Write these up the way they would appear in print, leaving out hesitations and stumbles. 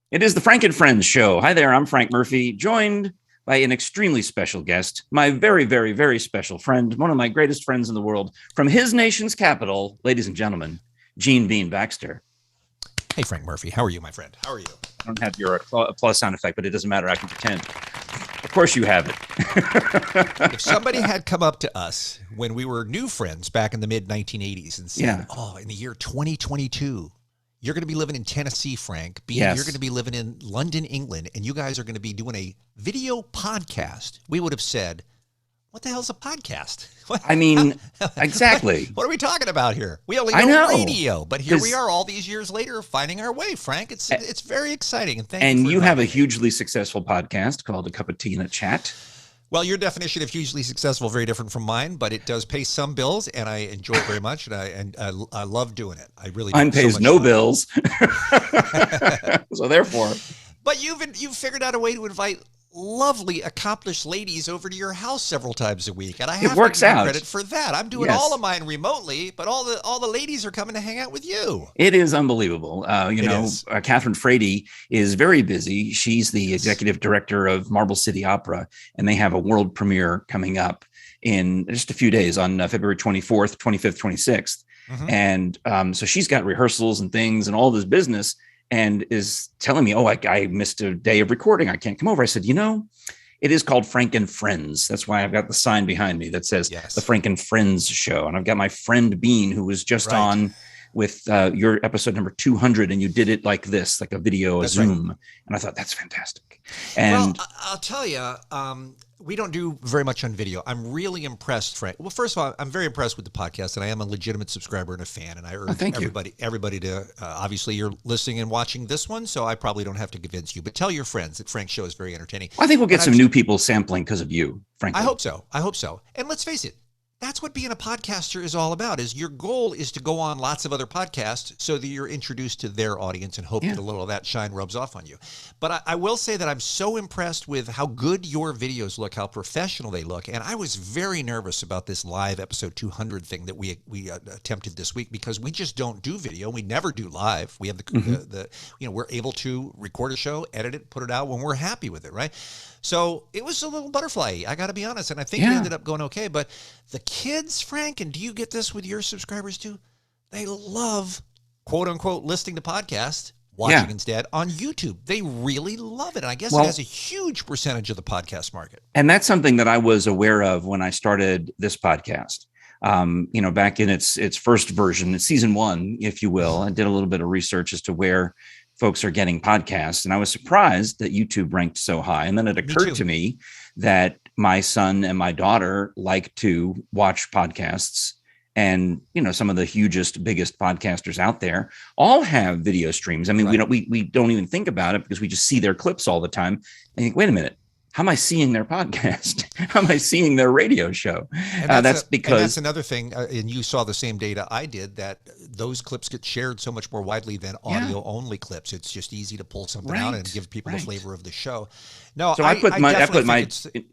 It is the Frank and Friends show. Hi there, I'm Frank Murphy, joined by an extremely special guest, my very, very, very special friend, one of my greatest friends in the world, from his nation's capital, ladies and gentlemen, Gene Bean Baxter. Hey, Frank Murphy, how are you, my friend? How are you? I don't have your applause sound effect, but it doesn't matter. I can pretend. Of course you have it. If somebody had come up to us when we were new friends back in the mid-1980s and said, in the year 2022, you're going to be living in Tennessee, Frank. You're going to be living in London, England, and you guys are going to be doing a video podcast, we would have said, what the hell's a podcast? Exactly. What are we talking about here? We only know radio, but here we are all these years later finding our way, Frank. It's very exciting. And thank you. And you have a hugely successful podcast called A Cup of Tea and a Chat. Well, your definition of hugely successful, very different from mine, but it does pay some bills, and I enjoy it very much, and I love doing it. I really do. Mine pays no bills. So therefore. But you've figured out a way to invite lovely, accomplished ladies over to your house several times a week, and I have to give you credit for that. I'm doing all of mine remotely, but all the ladies are coming to hang out with you. It is unbelievable. Catherine Frady is very busy. She's the executive director of Marble City Opera, and they have a world premiere coming up in just a few days on February 24th, 25th, 26th. Mm-hmm. And so she's got rehearsals and things and all this business, and is telling me, I missed a day of recording. I can't come over. I said, it is called Frank and Friends. That's why I've got the sign behind me that says the Frank and Friends show. And I've got my friend Bean, who was just on with your episode number 200, and you did it like this, like a video, a Zoom. Right. And I thought, that's fantastic. And I'll tell you, we don't do very much on video. I'm really impressed, Frank. Well, first of all, I'm very impressed with the podcast, and I am a legitimate subscriber and a fan. And I urge everybody to, obviously you're listening and watching this one, so I probably don't have to convince you, but tell your friends that Frank's show is very entertaining. I think we'll get some new people sampling because of you, frankly. I hope so. And let's face it, that's what being a podcaster is all about. Is your goal is to go on lots of other podcasts so that you're introduced to their audience and hope that a little of that shine rubs off on you. But I will say that I'm so impressed with how good your videos look, how professional they look. And I was very nervous about this live episode 200 thing that we attempted this week, because we just don't do video. We never do live. We have we're able to record a show, edit it, put it out when we're happy with it, right? So it was a little butterfly, I got to be honest, and I think it ended up going okay. But the kids, Frank, and do you get this with your subscribers too? They love, quote unquote, listening to podcasts, watching instead on YouTube. They really love it. And I guess it has a huge percentage of the podcast market. And that's something that I was aware of when I started this podcast. Back in its first version, season 1, if you will, I did a little bit of research as to where folks are getting podcasts. And I was surprised that YouTube ranked so high. And then it occurred to me that my son and my daughter like to watch podcasts. And, some of the hugest, biggest podcasters out there all have video streams. I mean, we don't even think about it because we just see their clips all the time. And think, wait a minute. How am I seeing their podcast? How am I seeing their radio show? That's because that's another thing. And you saw the same data I did, that those clips get shared so much more widely than audio only clips. It's just easy to pull something out and give people the flavor of the show. No, so I put my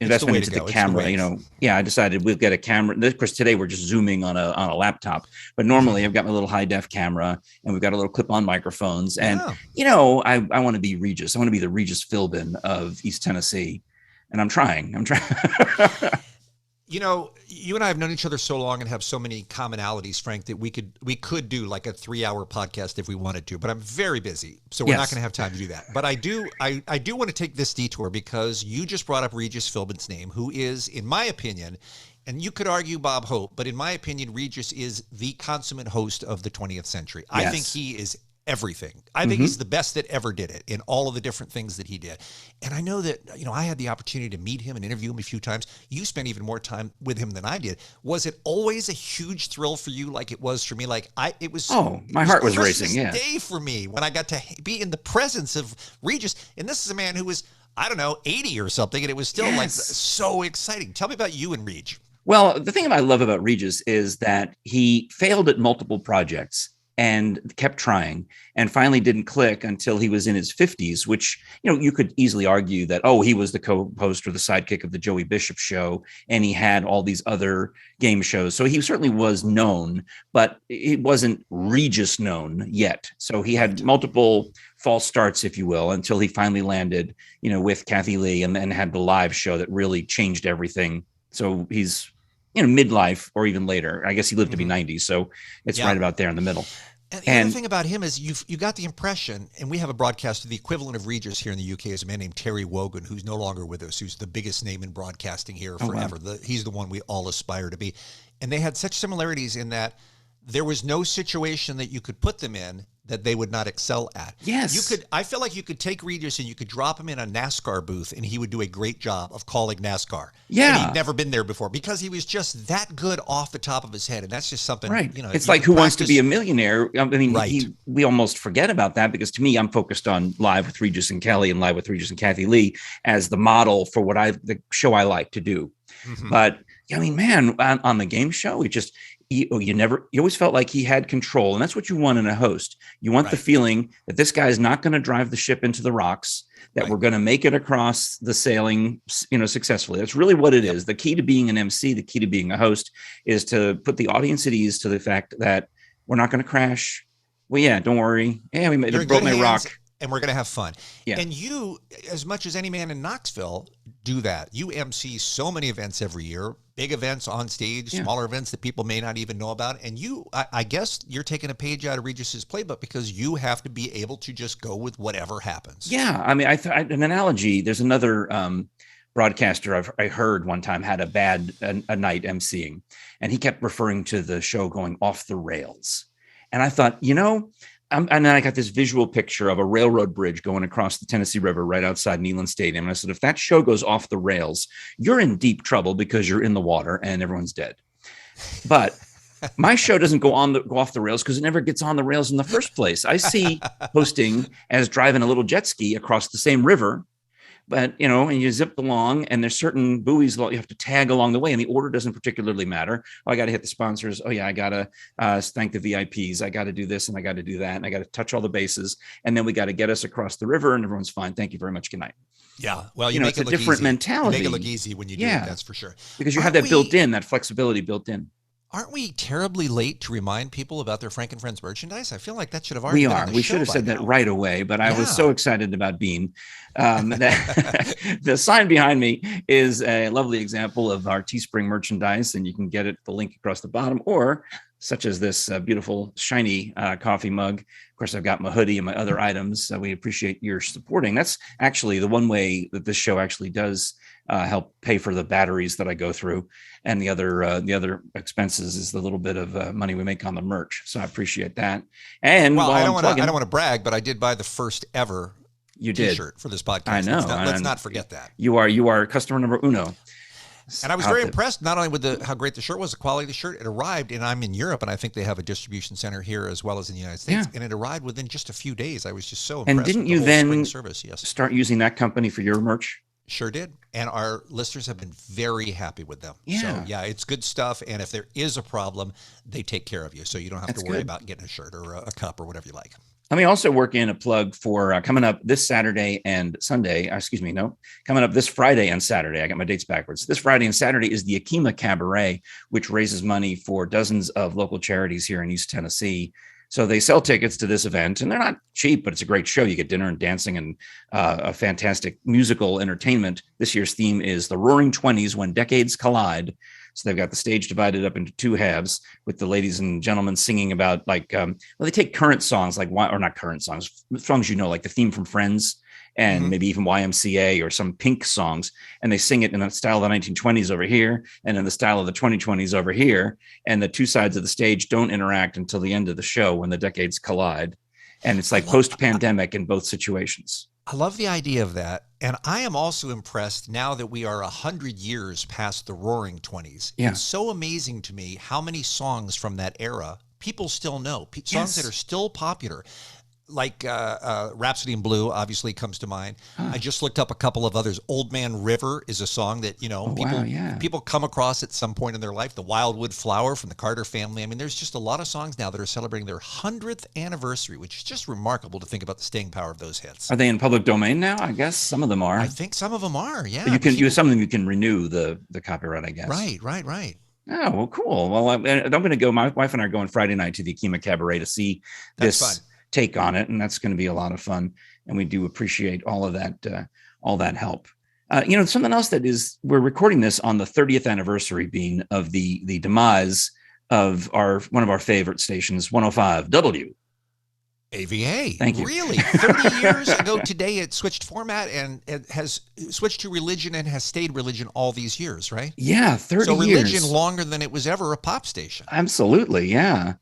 investment into the camera. I decided we'll get a camera. Of course, today we're just zooming on a laptop, but normally I've got my little high def camera, and we've got a little clip on microphones. And I want to be Regis. I want to be the Regis Philbin of East Tennessee. And I'm trying. You and I have known each other so long and have so many commonalities, Frank, that we could do like a 3-hour podcast if we wanted to, but I'm very busy. So we're not going to have time to do that. But I do want to take this detour because you just brought up Regis Philbin's name, who is, in my opinion, and you could argue Bob Hope, but in my opinion, Regis is the consummate host of the 20th century. Yes. I think he is everything. I think he's the best that ever did it in all of the different things that he did. And I know that, I had the opportunity to meet him and interview him a few times. You spent even more time with him than I did. Was it always a huge thrill for you like it was for me? My heart was racing. Yeah. Day for me when I got to be in the presence of Regis. And this is a man who was, 80 or something. And it was still so exciting. Tell me about you and Reg. Well, the thing I love about Regis is that he failed at multiple projects and kept trying, and finally didn't click until he was in his 50s, which, you could easily argue that, he was the co-host or the sidekick of the Joey Bishop show, and he had all these other game shows. So he certainly was known, but it wasn't Regis known yet. So he had multiple false starts, if you will, until he finally landed, with Kathie Lee and then had the live show that really changed everything. So he's, midlife or even later. I guess he lived to be 90. So it's right about there in the middle. And the other thing about him is you got the impression, and we have a broadcaster, the equivalent of Regis here in the UK is a man named Terry Wogan, who's no longer with us, who's the biggest name in broadcasting here forever. Wow. He's the one we all aspire to be. And they had such similarities in that there was no situation that you could put them in that they would not excel at. Yes. I feel like you could take Regis and you could drop him in a NASCAR booth and he would do a great job of calling NASCAR. Yeah. And he'd never been there before because he was just that good off the top of his head. And that's just something, right. It's like Who Wants to Be a Millionaire? I mean, right. We almost forget about that because to me, I'm focused on Live with Regis and Kelly and Live with Regis and Kathie Lee as the model for the show I like to do. Mm-hmm. But I mean, man, on the game show, you always felt like he had control. And that's what you want in a host. You want the feeling that this guy is not going to drive the ship into the rocks, that we're going to make it across the sailing, successfully. That's really what it is. The key to being an MC, the key to being a host is to put the audience at ease to the fact that we're not going to crash. Well, yeah, don't worry. Yeah, we broke my rock. And we're going to have fun. Yeah. And you, as much as any man in Knoxville, do that. You MC so many events every year, big events on stage, smaller events that people may not even know about. And I guess you're taking a page out of Regis's playbook because you have to be able to just go with whatever happens. Yeah. I mean, an analogy, there's another broadcaster I heard one time had a night MCing, and he kept referring to the show going off the rails. And I thought, and then I got this visual picture of a railroad bridge going across the Tennessee River right outside Neyland Stadium. And I said, if that show goes off the rails, you're in deep trouble because you're in the water and everyone's dead. But my show doesn't go off the rails because it never gets on the rails in the first place. I see hosting as driving a little jet ski across the same river. But, and you zip along and there's certain buoys you have to tag along the way and the order doesn't particularly matter. Oh, I got to hit the sponsors. Oh, yeah, I got to thank the VIPs. I got to do this and I got to do that. And I got to touch all the bases. And then we got to get us across the river and everyone's fine. Thank you very much. Good night. Yeah. Well, you make it's a different mentality. You make it look easy when you do it. That's for sure. Because you have that built in, that flexibility built in. Aren't we terribly late to remind people about their Frank and Friends merchandise? I feel like that should have already been on the show. We should have said that right away, but I was so excited about Bean. The sign behind me is a lovely example of our Teespring merchandise, and you can get it, the link across the bottom, or such as this beautiful, shiny coffee mug. Of course, I've got my hoodie and my other items. We appreciate your supporting. That's actually the one way that this show actually does help pay for the batteries that I go through, and the other expenses is the little bit of money we make on the merch. So I appreciate that. And I don't want to brag, but I did buy the first ever T-shirt for this podcast. I know. Let's not forget that. You are customer number uno. And I was very impressed not only with how great the shirt was, the quality of the shirt. It arrived, and I'm in Europe, and I think they have a distribution center here as well as in the United States. And it arrived within just a few days. I was just so impressed. And didn't you then start using that company for your merch? Sure did. And our listeners have been very happy with them. Yeah. So, it's good stuff. And if there is a problem, they take care of you. So you don't have to worry about getting a shirt or a cup or whatever you like. Let me also work in a plug for coming up this Saturday and Sunday. Coming up this Friday and Saturday. I got my dates backwards. This Friday and Saturday is the Akima Cabaret, which raises money for dozens of local charities here in East Tennessee. So they sell tickets to this event, and they're not cheap, but it's a great show. You get dinner and dancing and a fantastic musical entertainment. This year's theme is the Roaring Twenties, When Decades Collide. So they've got the stage divided up into two halves with the ladies and gentlemen singing about they take current songs like the theme from Friends and maybe even YMCA or some Pink songs. And they sing it in the style of the 1920s over here and in the style of the 2020s over here. And the two sides of the stage don't interact until the end of the show when the decades collide. And it's like post-pandemic in both situations. I love the idea of that. And I am also impressed now that we are 100 years past the Roaring Twenties. Yeah. It's so amazing to me how many songs from that era people still know, songs that are still popular. Like Rhapsody in Blue obviously comes to mind. I just looked up a couple of others. Old Man River is a song that, people come across at some point in their life. The Wildwood Flower from the Carter Family. I mean, there's just a lot of songs now that are celebrating their 100th anniversary, which is just remarkable to think about the staying power of those hits. Are they in public domain now? I guess some of them are. I think some of them are, yeah. Some of them you can renew the copyright, I guess. Right. Oh, well, cool. Well, I'm going to go. My wife and I are going Friday night to the Akima Cabaret to see this take on it, and that's going to be a lot of fun. And we do appreciate all of that help. Something else that is, we're recording this on the 30th anniversary being of the demise of one of our favorite stations, 105 WAVA. Thank you. Really? 30 years ago today, it switched format and it has switched to religion and has stayed religion all these years, right? Yeah, 30 years. So religion longer than it was ever a pop station. Absolutely, yeah.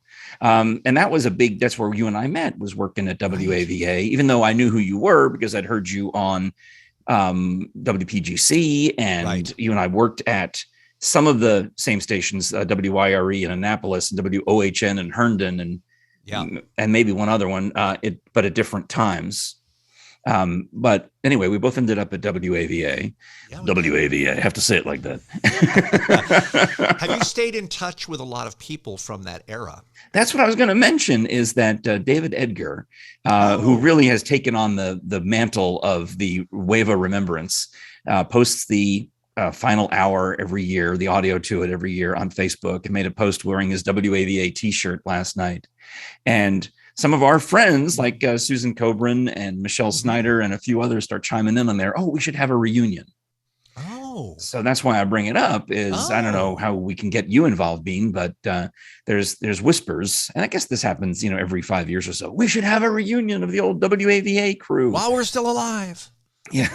And that was that's where you and I met, was working at WAVA, even though I knew who you were because I'd heard you on WPGC, and you and I worked at some of the same stations, WYRE in Annapolis and WOHN in Herndon, and maybe one other one, but at different times. But anyway, we both ended up at WAVA. WAVA, I have to say it like that. Have you stayed in touch with a lot of people from that era? That's what I was going to mention, is that David Edgar, who really has taken on the mantle of the WAVA remembrance, posts the final hour every year, the audio to it every year on Facebook, and made a post wearing his WAVA t-shirt last night. And some of our friends like Susan Coburn and Michelle Snyder and a few others start chiming in on there. Oh, we should have a reunion. Oh, so that's why I bring it up. I don't know how we can get you involved, Bean, but there's whispers, and I guess this happens, every 5 years or so. We should have a reunion of the old WAVA crew while we're still alive. Yeah.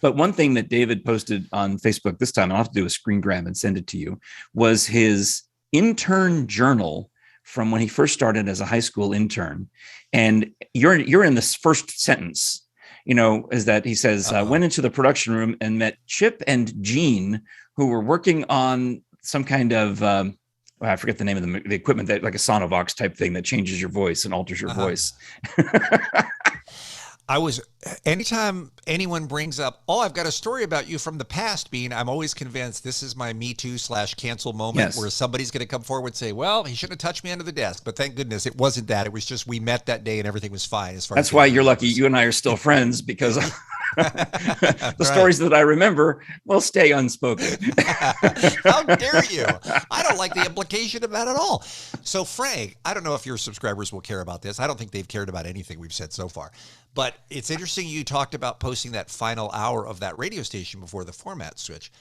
But one thing that David posted on Facebook this time, I'll have to do a screen grab and send it to you, was his intern journal from when he first started as a high school intern. And you're in this first sentence, is that he says, went into the production room and met Chip and Gene, who were working on some kind of, I forget the name of the equipment, that like a Sonovox type thing that changes your voice and alters your voice. Anytime anyone brings up, I've got a story about you from the past, Bean, I'm always convinced this is my Me Too /cancel moment, where somebody's going to come forward and say, well, he shouldn't have touched me under the desk. But thank goodness it wasn't that. It was just, we met that day and everything was fine. That's why you're lucky you and I are still friends, because the stories that I remember will stay unspoken. How dare you? I don't like the implication of that at all. So Frank, I don't know if your subscribers will care about this. I don't think they've cared about anything we've said so far. But it's interesting you talked about posting that final hour of that radio station before the format switch.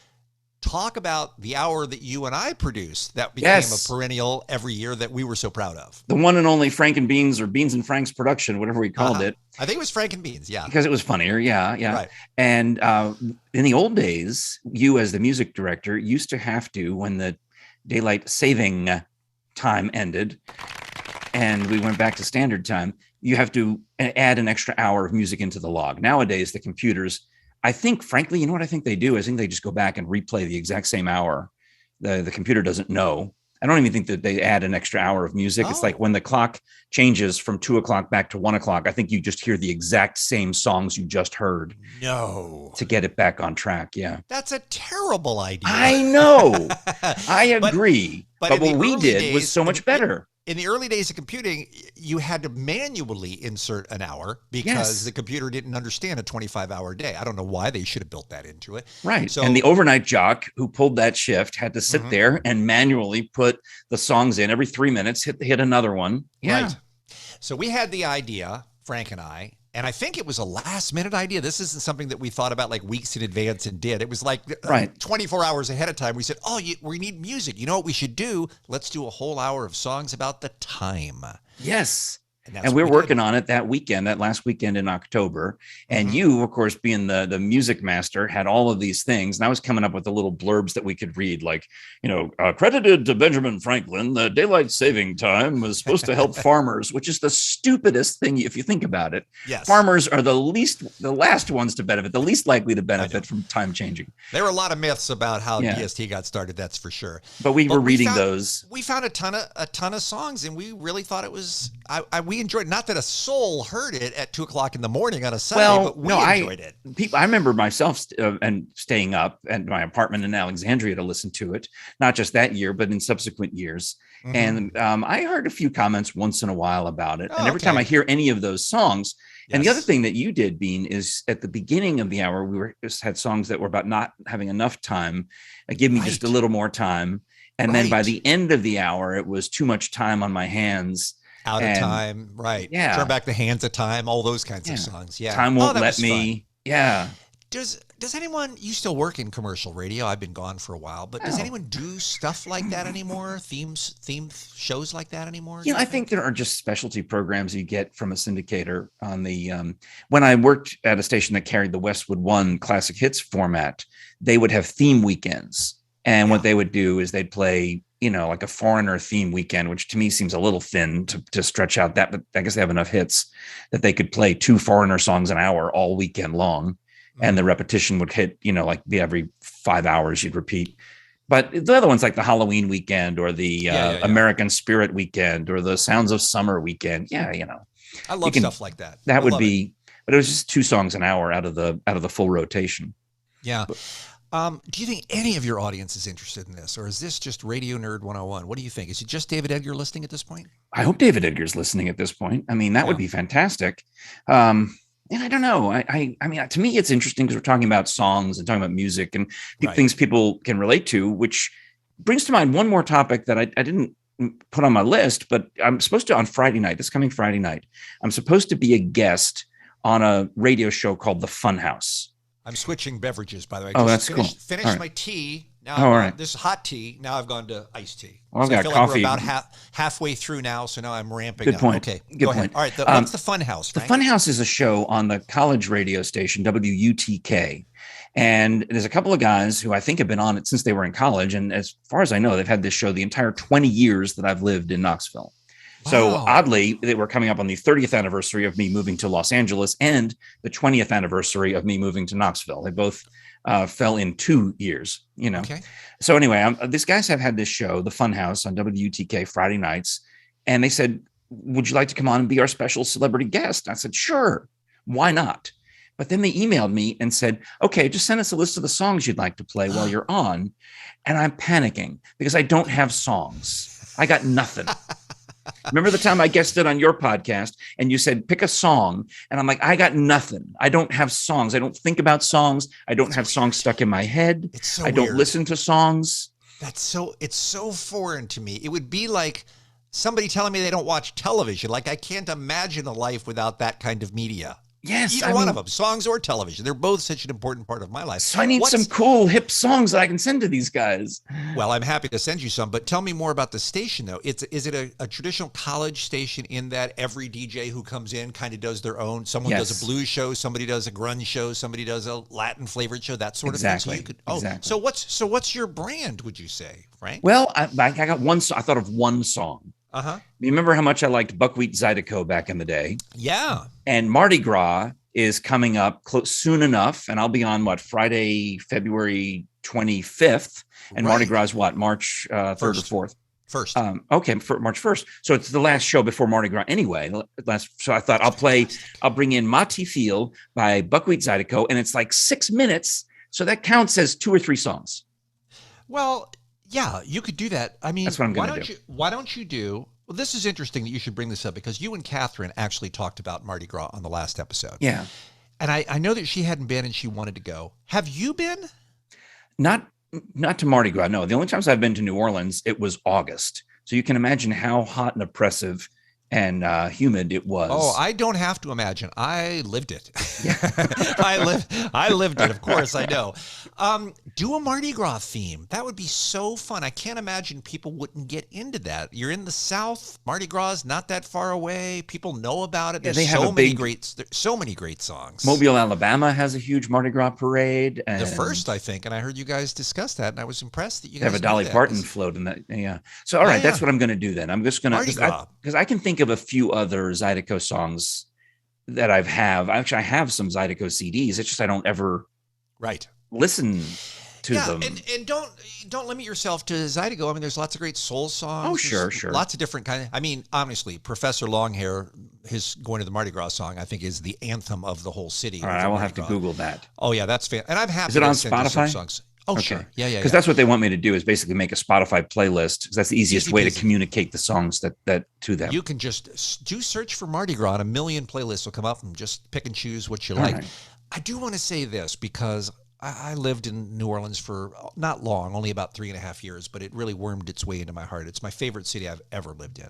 Talk about the hour that you and I produced that became a perennial every year that we were so proud of. The one and only Frank and Beans, or Beans and Frank's production, whatever we called it. I think it was Frank and Beans, because it was funnier, Right. And in the old days, you as the music director used to have to, when the daylight saving time ended and we went back to standard time, you have to add an extra hour of music into the log. Nowadays, the computers, I think, frankly, you know what I think they do? I think they just go back and replay the exact same hour. The computer doesn't know. I don't even think that they add an extra hour of music. It's like when the clock changes from 2 o'clock back to 1 o'clock, I think you just hear the exact same songs you just heard. No. To get it back on track. Yeah. That's a terrible idea. I know. I agree. But what we did was so much better. In the early days of computing, you had to manually insert an hour because the computer didn't understand a 25-hour day. I don't know why they should have built that into it. Right. So, and the overnight jock who pulled that shift had to sit there and manually put the songs in every 3 minutes, hit another one. Yeah. Right. So we had the idea, Frank and I think it was a last minute idea. This isn't something that we thought about like weeks in advance and did. It was like 24 hours ahead of time. We said, we need music. You know what we should do? Let's do a whole hour of songs about the time. Yes. And we're working on it that last weekend in October. And you, of course, being the music master, had all of these things. And I was coming up with the little blurbs that we could read, like, credited to Benjamin Franklin, the daylight saving time was supposed to help farmers, which is the stupidest thing if you think about it. Yes. Farmers are the last ones to benefit, the least likely to benefit from time changing. There were a lot of myths about how DST got started, that's for sure. But we were reading those. We found a ton of songs, and we really thought it was we enjoyed, not that a soul heard it at 2 o'clock in the morning on a Sunday, but we enjoyed it. I remember myself and staying up at my apartment in Alexandria to listen to it, not just that year, but in subsequent years. And I heard a few comments once in a while about it. And every time I hear any of those songs, and the other thing that you did, Bean, is at the beginning of the hour, we had songs that were about not having enough time. Give me just a little more time. And then by the end of the hour, it was too much time on my hands. Out of Time, right. Yeah. Turn Back the Hands of Time, all those kinds of songs. Yeah. Time Won't Let Me. Fun. Yeah. Does anyone, you still work in commercial radio? I've been gone for a while, but does anyone do stuff like that anymore? Theme shows like that anymore? Yeah, I think there are just specialty programs you get from a syndicator on the, when I worked at a station that carried the Westwood One classic hits format, they would have theme weekends. And what they would do is they'd play, like a foreigner theme weekend, which to me seems a little thin to stretch out that, but I guess they have enough hits that they could play 2 foreigner songs an hour all weekend long. And the repetition would hit, like every 5 hours you'd repeat. But the other ones like the Halloween weekend or the American Spirit weekend or the Sounds of Summer weekend. Yeah, I love stuff like that. That would be, but it was just 2 songs an hour out of the full rotation. Yeah. Do you think any of your audience is interested in this, or is this just Radio Nerd 101? What do you think? Is it just David Edgar listening at this point? I hope David Edgar's listening at this point. I mean, that would be fantastic. And I don't know. I mean, to me, it's interesting because we're talking about songs and talking about music and things people can relate to, which brings to mind one more topic that I didn't put on my list, but I'm supposed to on Friday night, this coming Friday night, I'm supposed to be a guest on a radio show called The Funhouse. I'm switching beverages, by the way. That's cool. Finished my tea. Now this is hot tea. Now I've gone to iced tea. Well, I've got coffee. Like we're about halfway through now, so now I'm ramping up. Good point. Okay, Good point. All right, what's the Funhouse? The Funhouse is a show on the college radio station WUTK, and there's a couple of guys who I think have been on it since they were in college, and as far as I know, they've had this show the entire 20 years that I've lived in Knoxville. Wow. So oddly, they were coming up on the 30th anniversary of me moving to Los Angeles and the 20th anniversary of me moving to Knoxville. They both fell in 2 years, Okay. So anyway, these guys have had this show, The Funhouse, on WUTK Friday nights. And they said, would you like to come on and be our special celebrity guest? I said, sure. Why not? But then they emailed me and said, okay, just send us a list of the songs you'd like to play while you're on. And I'm panicking because I don't have songs. I got nothing. Remember the time I guested on your podcast and you said, pick a song. And I'm like, I got nothing. I don't have songs. I don't think about songs. I don't have songs stuck in my head. I don't listen to songs. It's so foreign to me. It would be like somebody telling me they don't watch television. Like I can't imagine a life without that kind of media. Yes. Either one of them, songs or television. They're both such an important part of my life. So I need some cool, hip songs that I can send to these guys. Well, I'm happy to send you some, but tell me more about the station, though. Is it a traditional college station in that every DJ who comes in kind of does their own? Someone does a blues show, somebody does a grunge show, somebody does a Latin flavored show, that sort of thing. So exactly. So what's your brand, would you say, Frank? Well, I got one. I thought of one song. Uh-huh. You remember how much I liked Buckwheat Zydeco back in the day? Yeah. And Mardi Gras is coming up soon enough, and I'll be on Friday, February 25th, and Mardi Gras is March 3rd or 4th. First. Okay, for March 1st. So it's the last show before Mardi Gras anyway. So I thought I'll bring in Mati Field by Buckwheat Zydeco, and it's like 6 minutes, so that counts as 2 or 3 songs. Well, yeah, you could do that. I mean, that's what I'm going to do. Why don't you do? Well, this is interesting that you should bring this up because you and Catherine actually talked about Mardi Gras on the last episode. Yeah. And I know that she hadn't been and she wanted to go. Have you been? Not to Mardi Gras. No, the only times I've been to New Orleans, it was August. So you can imagine how hot and oppressive and humid it was. Oh, I don't have to imagine. I lived it. I lived it. Of course, I know. Do a Mardi Gras theme. That would be so fun. I can't imagine people wouldn't get into that. You're in the South. Mardi Gras is not that far away. People know about it. There's so many great songs. Mobile, Alabama has a huge Mardi Gras parade. And the first, I think, and I heard you guys discuss that, and I was impressed that you guys have a Dolly Parton float in that. Yeah. So, all right, that's what I'm going to do then. I'm just going to, because I can think of a few other Zydeco songs that I have. Actually, I have some Zydeco CDs. It's just I don't ever listen to them. And don't limit yourself to Zydeco. I mean, there's lots of great soul songs. Oh, sure. Lots of different kinds. I mean, honestly, Professor Longhair, his Going to the Mardi Gras song, I think is the anthem of the whole city. All right, I will have to Google that. Oh yeah, that's fan. And I'm happy. Is it on Spotify? Songs. Oh, okay. Sure. Yeah. Because that's what they want me to do is basically make a Spotify playlist because that's the easiest way to communicate the songs that to them. You can just do search for Mardi Gras and a million playlists will come up and just pick and choose what you like. Right. I do want to say this because I lived in New Orleans for not long, only about 3.5 years, but it really wormed its way into my heart. It's my favorite city I've ever lived in.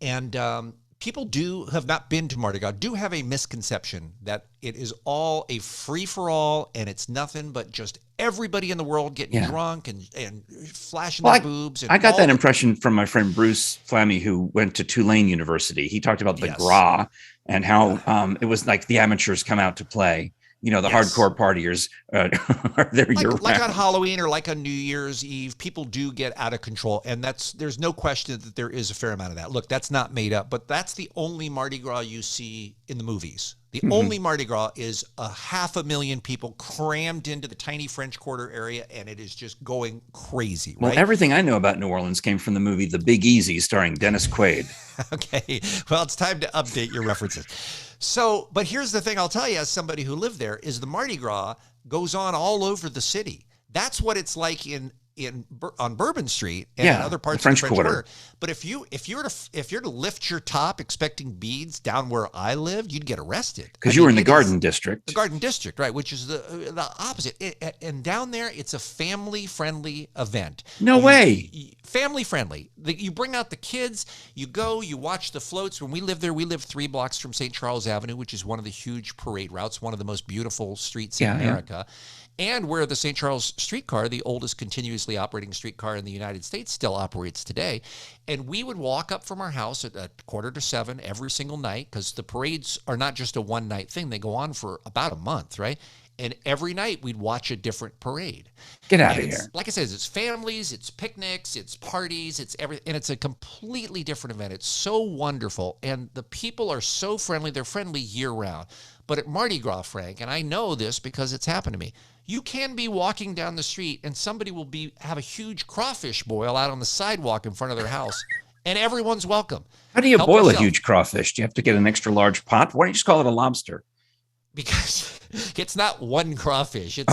And people do have not been to Mardi Gras, do have a misconception that it is all a free-for-all and it's nothing but just everybody in the world getting drunk and flashing their boobs. And I got that impression from my friend Bruce Flammy, who went to Tulane University. He talked about the Gras and how it was like the amateurs come out to play. You know, the hardcore partiers are there year-round. Like on Halloween or like on New Year's Eve, people do get out of control. And there's no question that there is a fair amount of that. Look, that's not made up, but that's the only Mardi Gras you see in the movies. The only Mardi Gras is 500,000 people crammed into the tiny French Quarter area, and it is just going crazy. Right? Well, everything I know about New Orleans came from the movie The Big Easy, starring Dennis Quaid. Okay, well, it's time to update your references. So, but here's the thing I'll tell you as somebody who lived there is the Mardi Gras goes on all over the city. That's what it's like on Bourbon Street and in other parts of the French Quarter. But if you're to lift your top expecting beads down where I lived, you'd get arrested because you were in the Garden District. The Garden District, right? Which is the opposite. And down there, it's a family-friendly event. No way. Family-friendly. You bring out the kids. You go. You watch the floats. When we lived there, we lived 3 blocks from St. Charles Avenue, which is one of the huge parade routes, one of the most beautiful streets in America. And where the St. Charles streetcar, the oldest continuously operating streetcar in the United States, still operates today. And we would walk up from our house at 6:45 every single night, because the parades are not just a one-night thing. They go on for about a month, right? And every night we'd watch a different parade. Get out of here. Like I said, it's families, it's picnics, it's parties, it's everything. And it's a completely different event. It's so wonderful. And the people are so friendly. They're friendly year-round. But at Mardi Gras, Frank, and I know this because it's happened to me, you can be walking down the street and somebody will have a huge crawfish boil out on the sidewalk in front of their house, and everyone's welcome. How do you boil a huge crawfish? Do you have to get an extra large pot? Why don't you just call it a lobster? Because it's not one crawfish. It's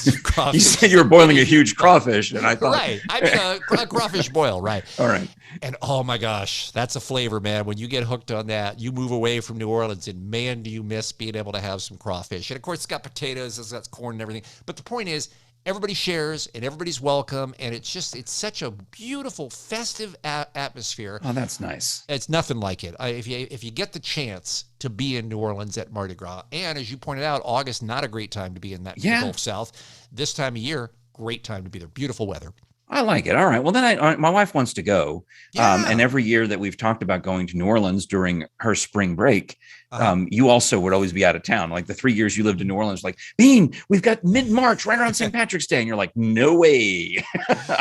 huge crawfish. You said you were boiling a huge crawfish, and I thought... Right. I mean, a crawfish boil, right. All right. And oh my gosh, that's a flavor, man. When you get hooked on that, you move away from New Orleans, and man, do you miss being able to have some crawfish. And of course, it's got potatoes, it's got corn and everything. But the point is, everybody shares and everybody's welcome, and it's such a beautiful festive atmosphere. Oh, that's nice. It's nothing like it. If you get the chance to be in New Orleans at Mardi Gras, and as you pointed out, August, not a great time to be in that Gulf South. This time of year, great time to be there. Beautiful weather. I like it. All right. Well, then my wife wants to go. And every year that we've talked about going to New Orleans during her spring break, you also would always be out of town. Like the 3 years you lived in New Orleans, like, Bean, we've got mid-March right around St. Patrick's Day. And you're like, no way.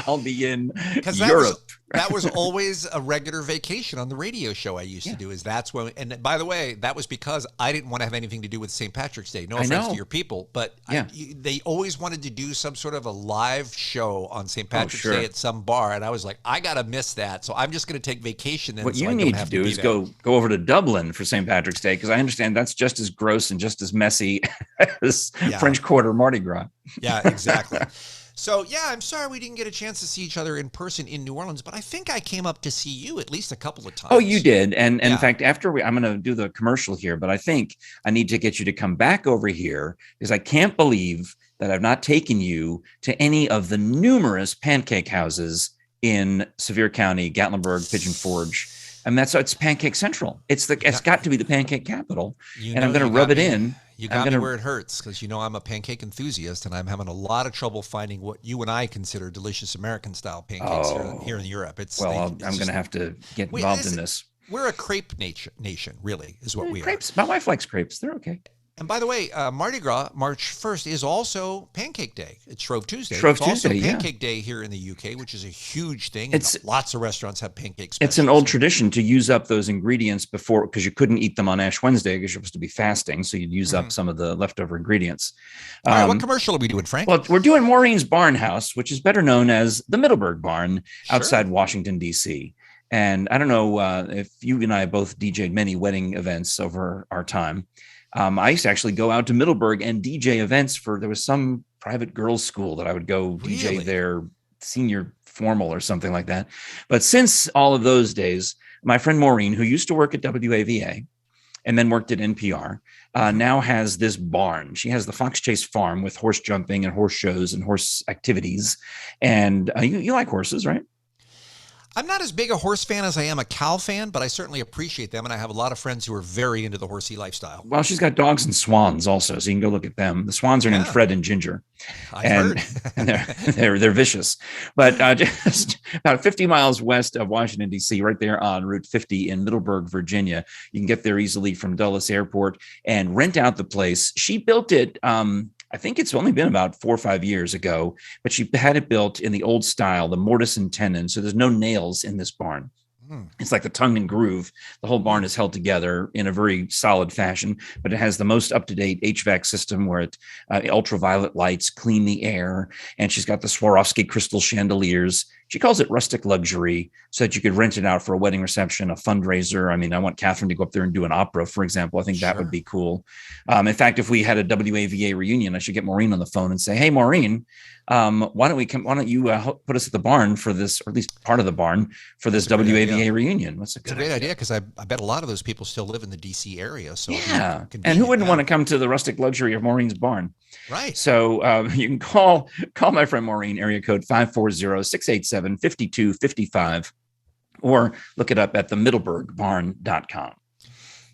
I'll be in Europe. That was always a regular vacation on the radio show I used to do. And by the way, that was because I didn't want to have anything to do with St. Patrick's Day. No offense to your people, but they always wanted to do some sort of a live show on St. Patrick's Day at some bar, and I was like, I gotta miss that, so I'm just gonna take vacation. Then what you need to do is go over to Dublin for St. Patrick's Day, because I understand that's just as gross and just as messy as French Quarter Mardi Gras. Yeah, exactly. So, I'm sorry we didn't get a chance to see each other in person in New Orleans, but I think I came up to see you at least a couple of times. Oh, you did. And in fact, after I'm going to do the commercial here, but I think I need to get you to come back over here, because I can't believe that I've not taken you to any of the numerous pancake houses in Sevier County, Gatlinburg, Pigeon Forge. And it's Pancake Central. It's got to be the pancake capital. And I'm going to rub it in. You got me where it hurts, because I'm a pancake enthusiast, and I'm having a lot of trouble finding what you and I consider delicious American-style pancakes here in Europe. I'm going to have to get involved in this. We're a crepe nation, really, is what we are. My wife likes crepes. They're okay. And by the way, Mardi Gras, March 1st, is also Pancake Day. It's Shrove Tuesday. It's also Pancake Day here in the UK, which is a huge thing. Lots of restaurants have pancake specials. It's an old tradition to use up those ingredients before, because you couldn't eat them on Ash Wednesday because you're supposed to be fasting. So you'd use up some of the leftover ingredients. All right, what commercial are we doing, Frank? Well, we're doing Maureen's Barn House, which is better known as the Middleburg Barn outside Washington, D.C. And I don't know if you and I both DJ'd many wedding events over our time. I used to actually go out to Middleburg and DJ events there was some private girls' school that I would go DJ their senior formal or something like that. But since all of those days, my friend Maureen, who used to work at WAVA and then worked at NPR, now has this barn. She has the Fox Chase Farm with horse jumping and horse shows and horse activities. And you like horses, right? I'm not as big a horse fan as I am a cow fan, but I certainly appreciate them. And I have a lot of friends who are very into the horsey lifestyle. Well, she's got dogs and swans also, so you can go look at them. The swans are named Fred and Ginger. I've heard. And they're vicious. But just about 50 miles west of Washington, D.C., right there on Route 50 in Middleburg, Virginia. You can get there easily from Dulles Airport and rent out the place. She built it, I think it's only been about 4 or 5 years ago, but she had it built in the old style, the mortise and tenon. So there's no nails in this barn. It's like the tongue and groove. The whole barn is held together in a very solid fashion, but it has the most up-to-date HVAC system where it ultraviolet lights clean the air. And she's got the Swarovski crystal chandeliers. She calls it rustic luxury so that you could rent it out for a wedding reception, a fundraiser. I mean, I want Catherine to go up there and do an opera, for example. I think that would be cool. In fact, if we had a WAVA reunion, I should get Maureen on the phone and say, hey, Maureen, why don't you put us at the barn for this, or at least part of the barn for this WAVA reunion? That's a great idea, because I bet a lot of those people still live in the DC area. So yeah, and who wouldn't want to come to the rustic luxury of Maureen's barn? Right. So you can call my friend Maureen, area code 540-687-5255, or look it up at themiddleburgbarn.com.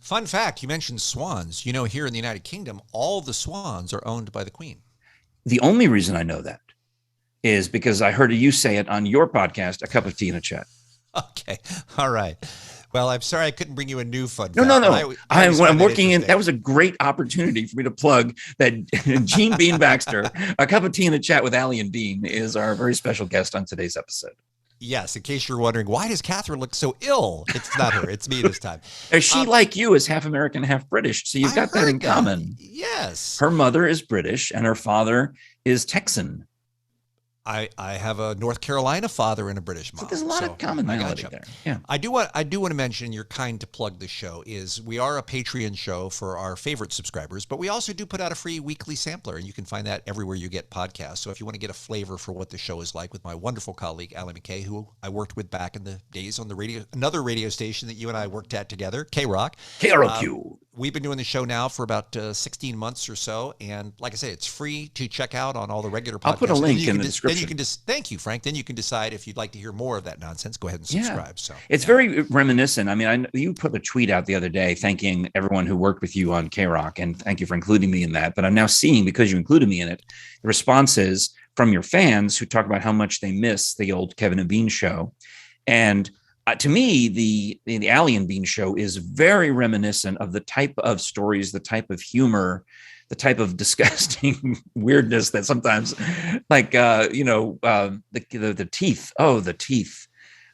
Fun fact, you mentioned swans. You know, here in the United Kingdom, all the swans are owned by the Queen. The only reason I know that is because I heard you say it on your podcast, A Cup of Tea and a Chat. Okay. All right. Well, I'm sorry I couldn't bring you a new fun fact. No. I'm working in. That was a great opportunity for me to plug that Gene Bean Baxter, A Cup of Tea and a Chat with Allie and Bean, is our very special guest on today's episode. Yes, in case you're wondering, why does Catherine look so ill? It's not her. It's me this time. She, like you, is half American, half British. So you've got that in common. Yes. Her mother is British and her father is Texan. I have a North Carolina father and a British mom. So there's a lot of commonality there. Yeah. I do want to mention, you're kind to plug the show, is we are a Patreon show for our favorite subscribers, but we also do put out a free weekly sampler, and you can find that everywhere you get podcasts. So if you want to get a flavor for what the show is like with my wonderful colleague, Allie McKay, who I worked with back in the days on the radio, another radio station that you and I worked at together, K-Rock. KROQ. We've been doing the show now for about 16 months or so. And like I say, it's free to check out on all the regular podcasts. I'll put a link in the description. Then you can thank you, Frank. Then you can decide if you'd like to hear more of that nonsense. Go ahead and subscribe. Yeah. So it's very reminiscent. I mean, you put a tweet out the other day thanking everyone who worked with you on K-Rock, and thank you for including me in that. But I'm now seeing, because you included me in it, the responses from your fans who talk about how much they miss the old Kevin and Bean show. And to me, the Allie and Bean show is very reminiscent of the type of stories, the type of humor, the type of disgusting weirdness that sometimes, like, the teeth. Oh, the teeth.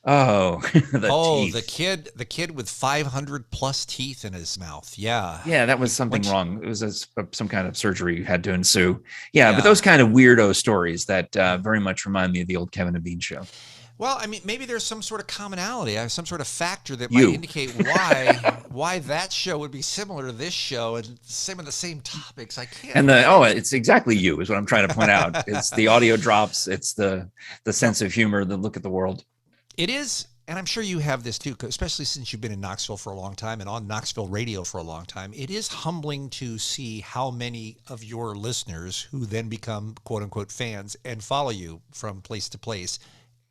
Oh, teeth. the kid with 500 plus teeth in his mouth. Yeah. Yeah, that was something wrong. It was some kind of surgery had to ensue. Yeah, but those kind of weirdo stories that very much remind me of the old Kevin and Bean show. Well, I mean, maybe there's some sort of commonality, some sort of factor that might indicate why that show would be similar to this show and some of the same topics. I can't. And it's exactly you is what I'm trying to point out. It's the audio drops. It's the sense of humor, the look at the world. It is, and I'm sure you have this too, especially since you've been in Knoxville for a long time and on Knoxville radio for a long time. It is humbling to see how many of your listeners who then become quote unquote fans and follow you from place to place,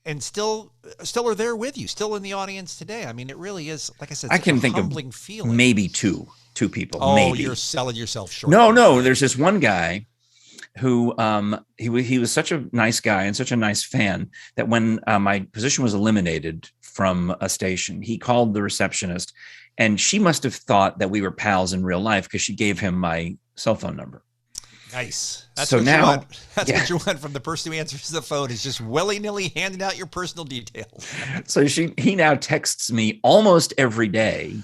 and still are there with you, still in the audience today. I mean, it really is, like I said, I can think of feeling. Maybe two people. Oh, maybe. You're selling yourself short. No. There's this one guy who he was such a nice guy and such a nice fan that when my position was eliminated from a station, he called the receptionist, and she must have thought that we were pals in real life because she gave him my cell phone number. Nice. That's so what now, you want. That's what you want from the person who answers the phone, is just willy-nilly handing out your personal details. So he now texts me almost every day,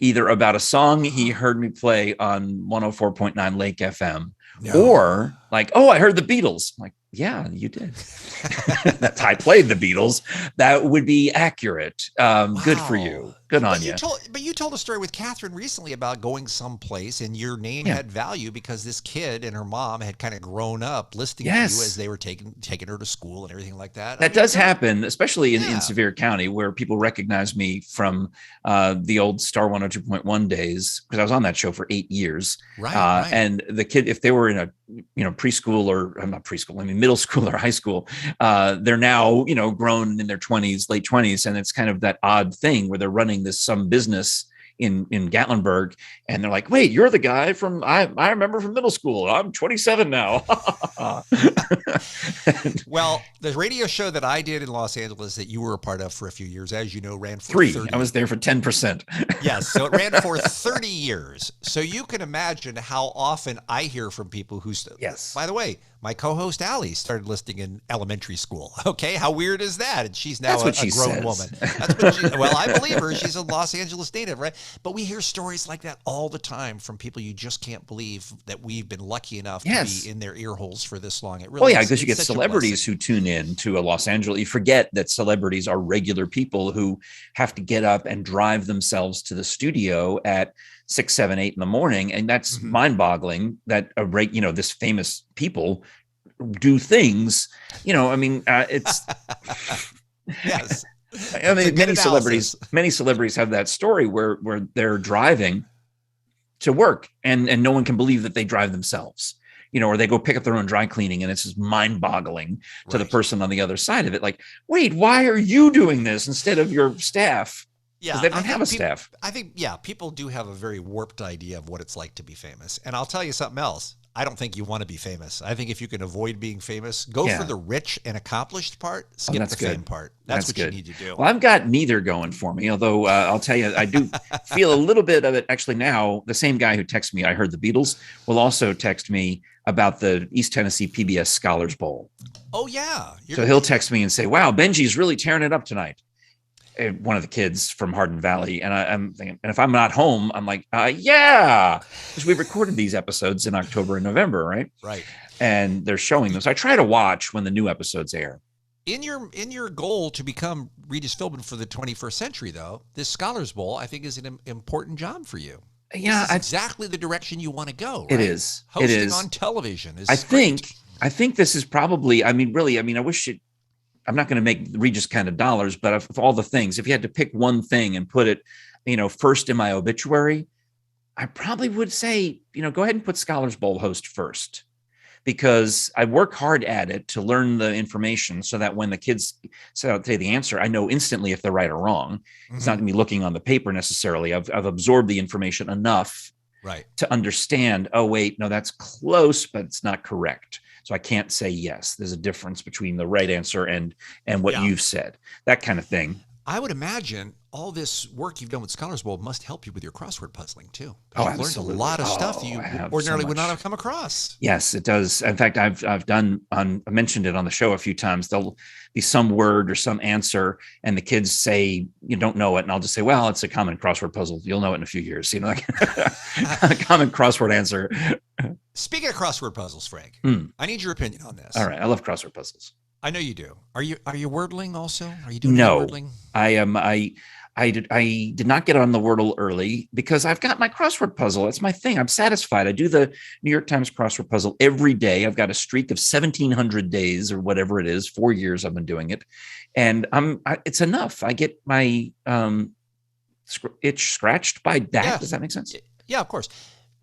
either about a song he heard me play on 104.9 Lake FM, or like, oh, I heard the Beatles. I'm like, yeah, you did. I played the Beatles. That would be accurate. Wow. Good for you. Good on you. But you told a story with Catherine recently about going someplace and your name had value because this kid and her mom had kind of grown up listening to you as they were taking her to school and everything like that. That does happen, especially in Sevier County, where people recognize me from the old Star 102.1 days, because I was on that show for 8 years. Right. And the kid, if they were in a preschool or not preschool, I mean middle school or high school, they're now grown in their 20s, late 20s, and it's kind of that odd thing where they're running some business in Gatlinburg, and they're like, wait, you're the guy from I remember from middle school. I'm 27 now. Well, the radio show that I did in Los Angeles that you were a part of for a few years, as you know, ran for 30. I was there for 10%. Yes, so it ran for 30 years. So you can imagine how often I hear from people who, by the way, my co-host Allie started listening in elementary school. Okay, how weird is that? And she's now a grown woman. That's what she. Well, I believe her. She's a Los Angeles native, right? But we hear stories like that all the time from people you just can't believe that we've been lucky enough to be in their ear holes for this long. It really because you get celebrities who tune in to a Los Angeles. You forget that celebrities are regular people who have to get up and drive themselves to the studio at 6, 7, 8 in the morning. And that's mind-boggling that this famous people do things, it's yes. I mean, many celebrities have that story where they're driving to work and no one can believe that they drive themselves, or they go pick up their own dry cleaning, and it's just mind-boggling to the person on the other side of it. Like, wait, why are you doing this instead of your staff? Yeah, they don't have a staff. I think, people do have a very warped idea of what it's like to be famous. And I'll tell you something else. I don't think you want to be famous. I think if you can avoid being famous, go for the rich and accomplished part, skip the fame part. That's what you need to do. Well, I've got neither going for me, although I'll tell you, I do feel a little bit of it. Actually, now, the same guy who texts me, I heard the Beatles, will also text me about the East Tennessee PBS Scholars Bowl. Oh, yeah. So he'll text me and say, wow, Benji's really tearing it up tonight. One of the kids from Hardin Valley. And I'm thinking, and if I'm not home, I'm like, because we recorded these episodes in October and November, right? Right. And they're showing them. So I try to watch when the new episodes air. In your goal to become Regis Philbin for the 21st century, though, this Scholars Bowl, I think, is an important job for you. Yeah. This is exactly the direction you want to go. Right? It is. Hosting on television is I think this is probably, I wish I'm not going to make Regis kind of dollars, but of all the things, if you had to pick one thing and put it, first in my obituary, I probably would say, go ahead and put Scholars Bowl host first, because I work hard at it to learn the information so that when the kids say the answer, I know instantly if they're right or wrong. It's not going to be looking on the paper necessarily. I've absorbed the information enough to understand, oh, wait, no, that's close, but it's not correct. So I can't say yes. There's a difference between the right answer and what you've said, that kind of thing. I would imagine all this work you've done with Scholars Bowl must help you with your crossword puzzling too. You've learned a lot of stuff you ordinarily would not have come across. Yes, it does. In fact, I've I mentioned it on the show a few times. There'll be some word or some answer, and the kids say you don't know it, and I'll just say, well, it's a common crossword puzzle. You'll know it in a few years. A common crossword answer. Speaking of crossword puzzles, Frank, I need your opinion on this. All right, I love crossword puzzles. I know you do. Are you wordling also? Are you doing wordling? I am. I did not get on the Wordle early because I've got my crossword puzzle. That's my thing. I'm satisfied. I do the New York Times crossword puzzle every day. I've got a streak of 1,700 days or whatever it is. 4 years I've been doing it, and it's enough. I get my itch scratched by that. Yeah. Does that make sense? Yeah, of course.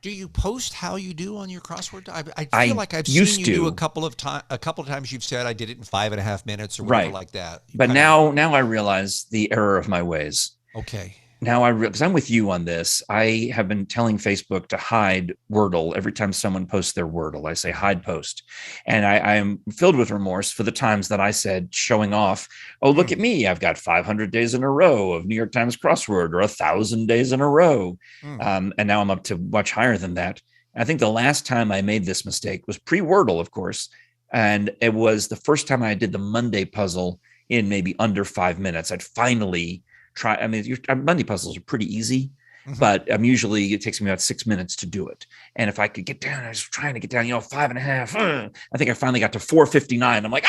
Do you post how you do on your crossword? I feel like I've seen you do a couple of times. You've said I did it in 5.5 minutes or whatever like that. But now I realize the error of my ways. Okay. Now because I'm with you on this. I have been telling Facebook to hide Wordle every time someone posts their Wordle. I say hide post, and I am filled with remorse for the times that I said, showing off, oh, look at me, I've got 500 days in a row of New York Times crossword, or 1,000 days in a row. And now I'm up to much higher than that. I think the last time I made this mistake was pre-Wordle, of course, and it was the first time I did the Monday puzzle in maybe under 5 minutes. I'd finally try. I mean, Monday puzzles are pretty easy, but usually it takes me about 6 minutes to do it. And if I could get down, I was trying to get down, 5.5. I think I finally got to 4:59. I'm like,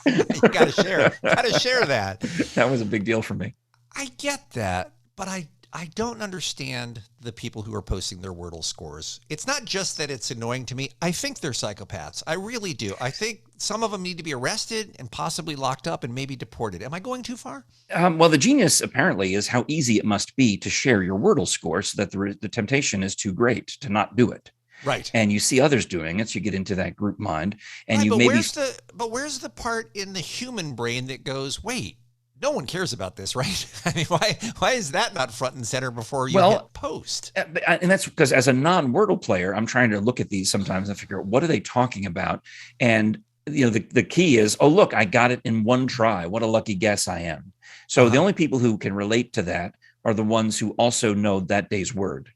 you got to share that. That was a big deal for me. I get that, But I don't understand the people who are posting their Wordle scores. It's not just that it's annoying to me. I think they're psychopaths. I really do. I think some of them need to be arrested and possibly locked up and maybe deported. Am I going too far? Well, the genius apparently is how easy it must be to share your Wordle score so that the temptation is too great to not do it. Right. And you see others doing it, so you get into that group mind. And you but maybe where's the part in the human brain that goes, wait, no one cares about this, right? I mean, why is that not front and center before you hit post? And that's because as a non-Wordle player, I'm trying to look at these sometimes and figure out what are they talking about. And the key is, oh, look, I got it in one try. What a lucky guess I am. So the only people who can relate to that are the ones who also know that day's word.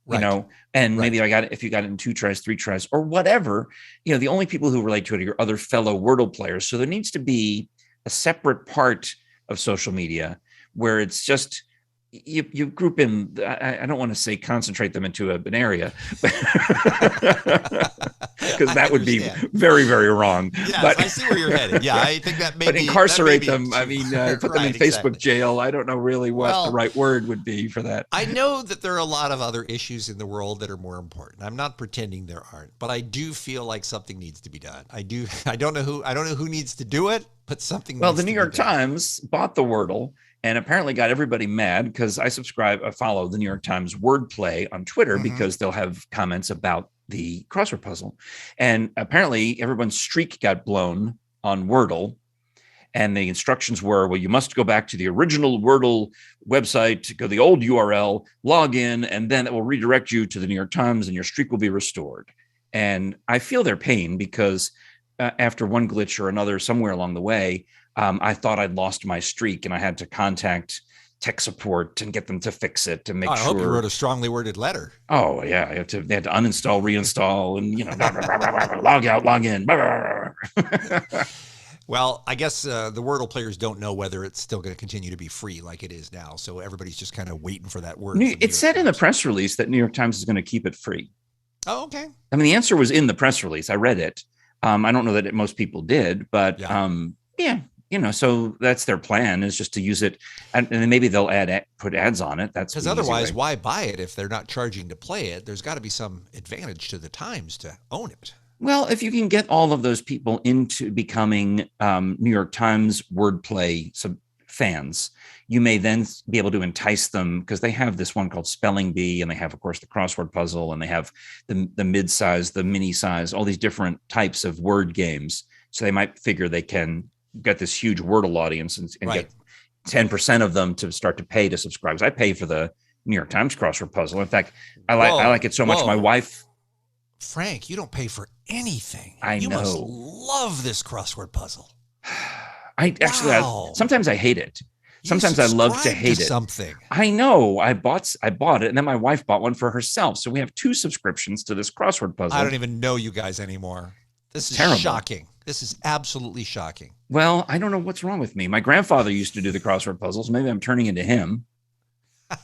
Right. And maybe if you got it in 2 tries, 3 tries, or whatever, the only people who relate to it are your other fellow Wordle players. So there needs to be a separate part of social media where it's just you group in. I don't want to say concentrate them into an area, because that would be very, very wrong. Yes, but I see where you're headed. Yeah, I think that may but be, incarcerate them. I mean, put them in Facebook exactly. jail. I don't know really what the right word would be for that. I know that there are a lot of other issues in the world that are more important. I'm not pretending there aren't, but I do feel like something needs to be done. I don't know who needs to do it, but something. Well, the New York Times bought the Wordle and apparently got everybody mad because I follow the New York Times wordplay on Twitter because they'll have comments about the crossword puzzle. And apparently everyone's streak got blown on Wordle. And the instructions were, well, you must go back to the original Wordle website, go to the old URL, log in, and then it will redirect you to the New York Times and your streak will be restored. And I feel their pain because after one glitch or another somewhere along the way, I thought I'd lost my streak and I had to contact tech support and get them to fix it to make sure. I hope you wrote a strongly worded letter. Oh yeah, they had to uninstall, reinstall, and log out, log in. Well, I guess the Wordle players don't know whether it's still going to continue to be free like it is now. So everybody's just kind of waiting for that word. It said in the press release that New York Times is going to keep it free. Oh, okay. I mean, the answer was in the press release. I read it. I don't know that most people did, but so that's their plan, is just to use it, and then maybe they'll put ads on it. That's because otherwise, why buy it if they're not charging to play it? There's got to be some advantage to the Times to own it. Well, if you can get all of those people into becoming New York Times wordplay fans, you may then be able to entice them, because they have this one called Spelling Bee, and they have, of course, the crossword puzzle, and they have the mid-size, the mini-size, all these different types of word games. So they might figure they can get this huge Wordle audience and get 10% of them to start to pay to subscribe. I pay for the New York Times crossword puzzle. In fact, I like it so much. My wife, Frank, you don't pay for anything. You know. Must love this crossword puzzle. Sometimes I hate it. Sometimes I love to hate it. Something. I know. I bought it, and then my wife bought one for herself. So we have 2 subscriptions to this crossword puzzle. I don't even know you guys anymore. This is terrible. Shocking. This is absolutely shocking. Well, I don't know what's wrong with me. My grandfather used to do the crossword puzzles. Maybe I'm turning into him.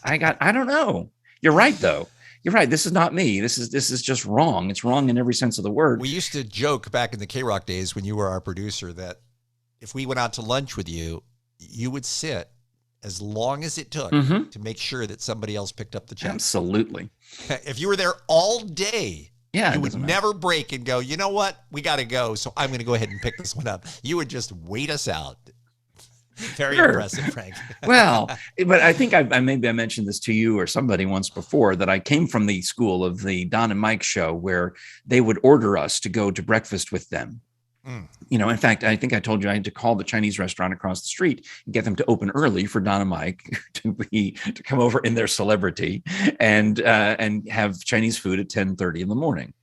I don't know. You're right, though. You're right. This is not me. This is just wrong. It's wrong in every sense of the word. We used to joke back in the K-Rock days when you were our producer that if we went out to lunch with you, you would sit as long as it took to make sure that somebody else picked up the check. Absolutely. If you were there all day, you would never break and go, you know what? We got to go. So I'm going to go ahead and pick this one up. You would just wait us out. Very impressive, Frank. Well, but I think I mentioned this to you or somebody once before, that I came from the school of the Don and Mike show, where they would order us to go to breakfast with them. In fact, I think I told you I had to call the Chinese restaurant across the street and get them to open early for Don and Mike to come over in their celebrity and have Chinese food at 10:30 in the morning.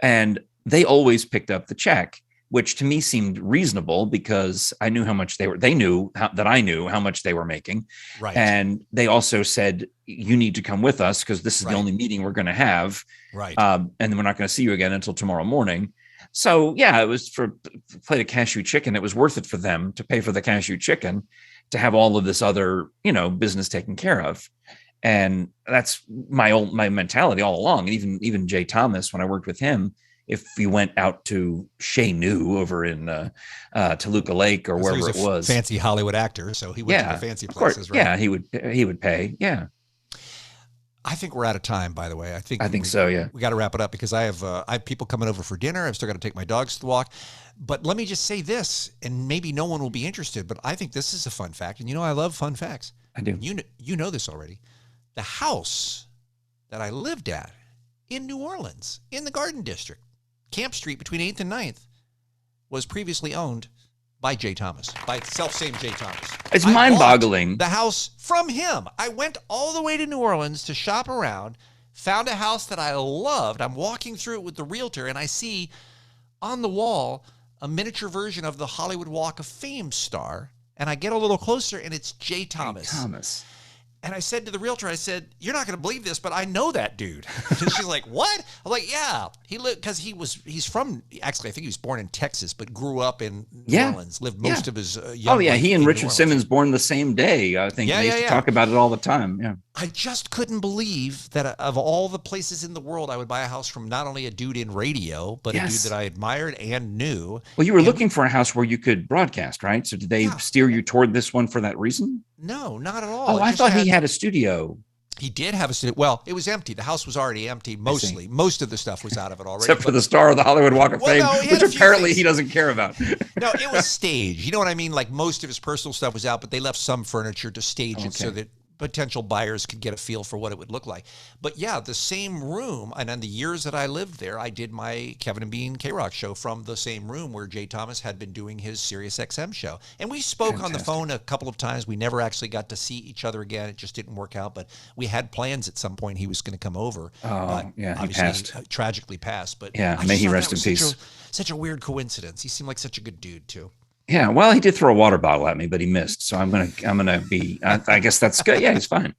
And they always picked up the check, which to me seemed reasonable because I knew how much they knew that I knew how much they were making. Right. And they also said, you need to come with us because this is the only meeting we're going to have. Right. And then we're not going to see you again until tomorrow morning. So yeah, it was for plate of cashew chicken. It was worth it for them to pay for the cashew chicken to have all of this other, business taken care of. And that's my mentality all along. And even Jay Thomas, when I worked with him, if you went out to Chez Nu over in Toluca Lake or wherever it was. Fancy Hollywood actor, so he went to the fancy places, right? Yeah, he would pay. Yeah. I think we're out of time, by the way. I think so. Yeah, we got to wrap it up because I have people coming over for dinner. I've still got to take my dogs to the walk. But let me just say this, and maybe no one will be interested, but I think this is a fun fact. And I love fun facts. I do. You know this already. The house that I lived at in New Orleans, in the Garden District, Camp Street between 8th and 9th, was previously owned by Jay Thomas, by self-same Jay Thomas. It's mind-boggling. The house from him. I went all the way to New Orleans to shop around, found a house that I loved. I'm walking through it with the realtor, and I see on the wall a miniature version of the Hollywood Walk of Fame star, and I get a little closer, and it's Jay Thomas. Jay Thomas. And I said to the realtor, I said, "You're not going to believe this, but I know that dude." And she's like, "What?" I'm like, "Yeah, he lived because he's from, actually, I think he was born in Texas, but grew up in New Orleans, lived most of his young life he and Richard Simmons born the same day. I think they used to talk about it all the time. Yeah. I just couldn't believe that of all the places in the world, I would buy a house from not only a dude in radio, but a dude that I admired and knew. Well, you were looking for a house where you could broadcast, right? So did they steer you toward this one for that reason? No, not at all. Oh, I thought he had a studio. He did have a studio. Well, it was empty. The house was already empty, mostly. Most of the stuff was out of it already. Except for the star of the Hollywood Walk of Fame, which apparently he doesn't care about. No, it was staged. You know what I mean? Like most of his personal stuff was out, but they left some furniture to stage it so that potential buyers could get a feel for what it would look like. But yeah, the same room, and in the years that I lived there, I did my Kevin and Bean K-Rock show from the same room where Jay Thomas had been doing his Sirius XM show. And we spoke on the phone a couple of times. We never actually got to see each other again. It just didn't work out, but we had plans at some point he was going to come over. He passed. He tragically passed. But may he rest in peace. Such a weird coincidence. He seemed like such a good dude too. Yeah, well, he did throw a water bottle at me, but he missed. So I'm gonna be. I guess that's good. Yeah, he's fine.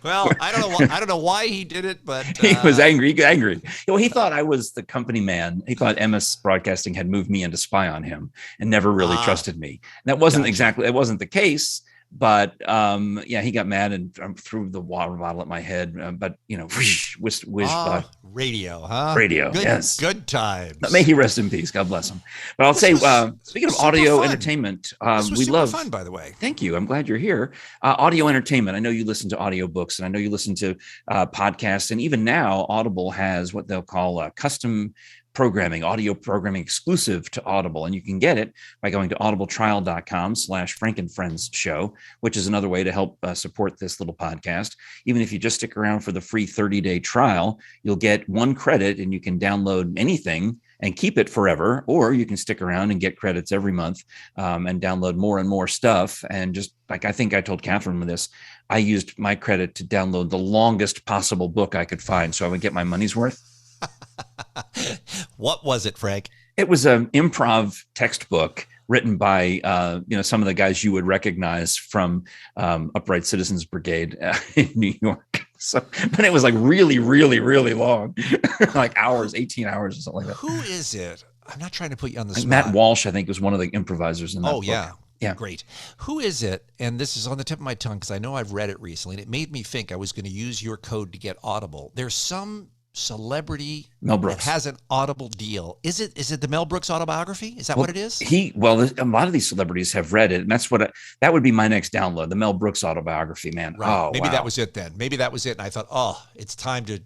Well, I don't know why he did it, but he was angry. He got angry. Well, he thought I was the company man. He thought MS Broadcasting had moved me in to spy on him and never really trusted me. And that wasn't exactly. It wasn't the case. But he got mad and threw the water bottle at my head. But whiz. Radio, huh? Radio, yes. Good times. May he rest in peace. God bless him. But I'll say, speaking of audio entertainment, we love. Fun, by the way. Thank you. I'm glad you're here. Audio entertainment. I know you listen to audiobooks, and I know you listen to podcasts, and even now, Audible has what they'll call custom programming, audio programming exclusive to Audible. And you can get it by going to audibletrial.com/Frank and Friends show, which is another way to help support this little podcast. Even if you just stick around for the free 30-day trial, you'll get 1 credit and you can download anything and keep it forever, or you can stick around and get credits every month and download more and more stuff. And just like, I think I told Catherine with this, I used my credit to download the longest possible book I could find so I would get my money's worth. What was it, Frank? It was an improv textbook written by some of the guys you would recognize from Upright Citizens Brigade in New York. So, but it was like really, really, really long, like hours, 18 hours or something like that. Who is it? I'm not trying to put you on the spot. Matt Walsh, I think, was one of the improvisers in that book. Yeah. Great. Who is it? And this is on the tip of my tongue because I know I've read it recently, and it made me think I was going to use your code to get Audible. There's some celebrity Mel Brooks that has an Audible deal. Is it the Mel Brooks autobiography? Is that what it is? A lot of these celebrities have read it, and that's that would be my next download, the Mel Brooks autobiography, man. Right. Maybe that was it then. Maybe that was it. And I thought, it's time to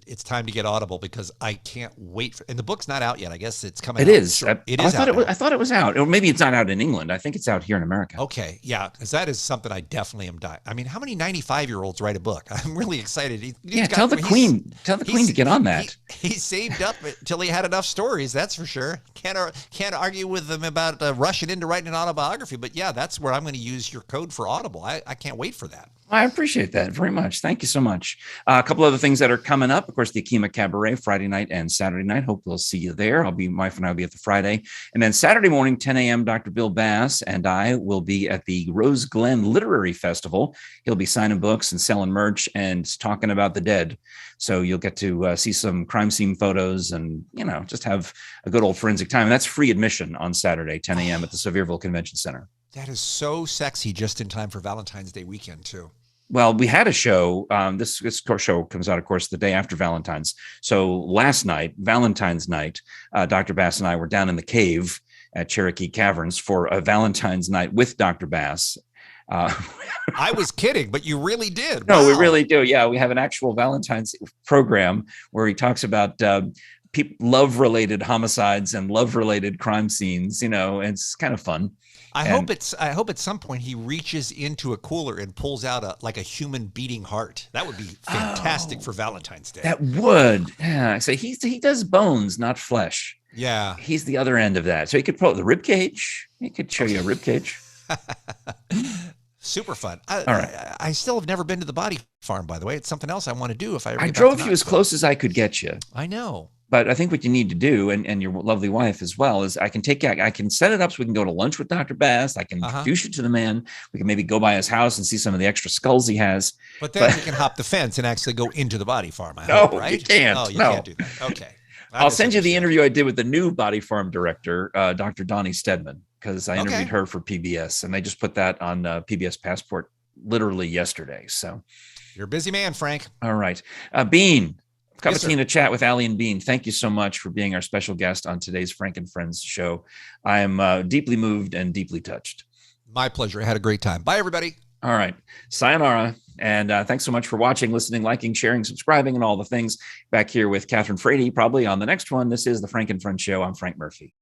get Audible because I can't wait and the book's not out yet. I guess it's coming out. It is. Sure. I thought it was out. Or maybe it's not out in England. I think it's out here in America. Okay. Yeah. Because that is something I definitely am dying. I mean, how many 95-year-olds write a book? I'm really excited. Tell the Queen to get on that. He saved up until he had enough stories, that's for sure. Can't argue with them about rushing into writing an autobiography, but yeah, that's where I'm going to use your code for Audible. I can't wait for that. I appreciate that very much. Thank you so much. A couple other things that are coming up. Of course, the Akima Cabaret Friday night and Saturday night. Hope we'll see you there. My wife and I will be at the Friday. And then Saturday morning, 10 a.m., Dr. Bill Bass and I will be at the Rose Glen Literary Festival. He'll be signing books and selling merch and talking about the dead. So you'll get to see some crime scene photos and, just have a good old forensic time. And that's free admission on Saturday, 10 a.m. at the Sevierville Convention Center. That is so sexy, just in time for Valentine's Day weekend, too. Well, we had a show. This show comes out, of course, the day after Valentine's. So last night, Valentine's night, Dr. Bass and I were down in the cave at Cherokee Caverns for a Valentine's night with Dr. Bass. I was kidding, but you really did. No, wow. We really do. Yeah, we have an actual Valentine's program where he talks about love-related homicides and love-related crime scenes. It's kind of fun. I hope at some point he reaches into a cooler and pulls out a human beating heart. That would be fantastic for Valentine's Day. That would. Yeah. So he does bones, not flesh. Yeah. He's the other end of that. So he could pull the rib cage. He could show you a rib cage. Super fun. All right. I still have never been to the Body Farm, by the way. It's something else I want to do if I ever I get drove back to you as close as I could get you. I know. But I think what you need to do, and your lovely wife as well, is I can set it up so we can go to lunch with Dr. Bass. I can introduce you to the man. We can maybe go by his house and see some of the extra skulls he has. But then we can hop the fence and actually go into the Body Farm. I hope, right? You can't. Oh, you can't do that. Okay. I'll send you the interview I did with the new Body Farm director, Dr. Donnie Stedman, because I interviewed her for PBS, and they just put that on PBS Passport literally yesterday. So you're a busy man, Frank. All right. Bean. Cup of tea and a chat with Allie and Bean. Thank you so much for being our special guest on today's Frank and Friends show. I am deeply moved and deeply touched. My pleasure. I had a great time. Bye, everybody. All right. Sayonara. And thanks so much for watching, listening, liking, sharing, subscribing, and all the things. Back here with Catherine Frady, probably on the next one. This is the Frank and Friends show. I'm Frank Murphy.